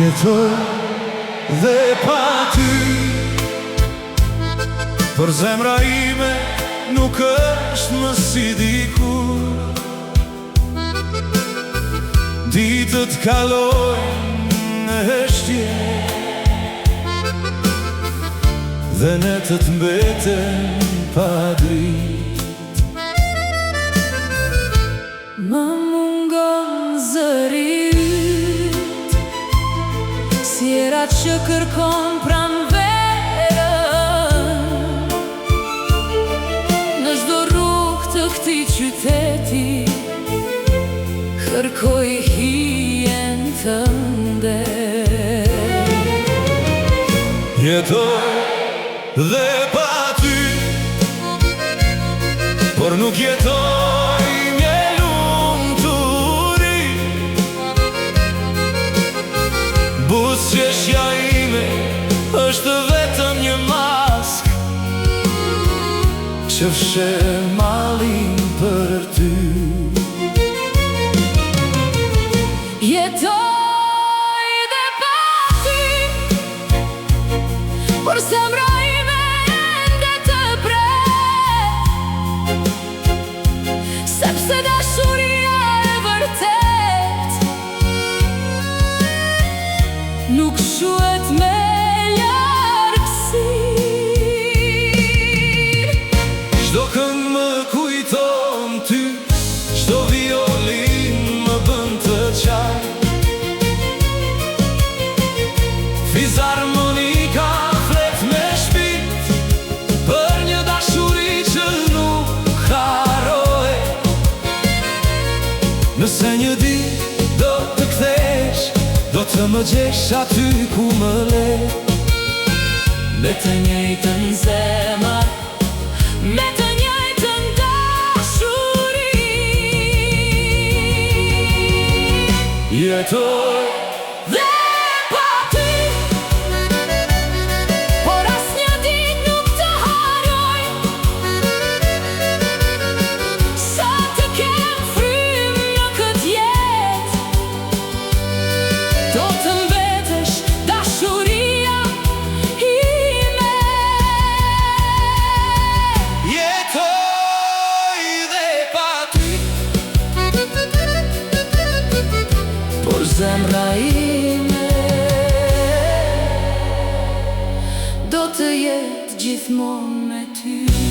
Jetoj dhe pa ty, për zemra ime nuk është më si dikur. Ditët kalojnë në heshtje dhe netët mbeten pa dritë. Më mungon zëri yt, sjerat që kërkon pranverën. Në çdo rrugë të këtij qyteti kërkoj hijen tënde. Jetoj dhe pa ty, por nuk jetoj me lumturi. Buzëqeshja ime është vetëm një mask që fshe mallin për ty. Jetoj dhe pa ty, por zemra ime ende të pret, sepse dashuria e vërtet nuk shuhet me largësi. Çdo këngë më kujton ty, çdo violin më bën të qaj. Fizarmonika flet me shpirt për një dashuri që nuk harrohet. Nëse një ditë do të kthesh, do të më gjesh aty ku më le. Me të njëjtën zemër, me të njëjtën dashuri. Jetoj Dhe pa ty, por asnjë ditë nuk të harroj. Sa të kem frymë në këtë jetë, do të mbetesh dashuria ime. Jetoj dhe pa ty, Por zemra ime do të jetë gjithmonë me ty.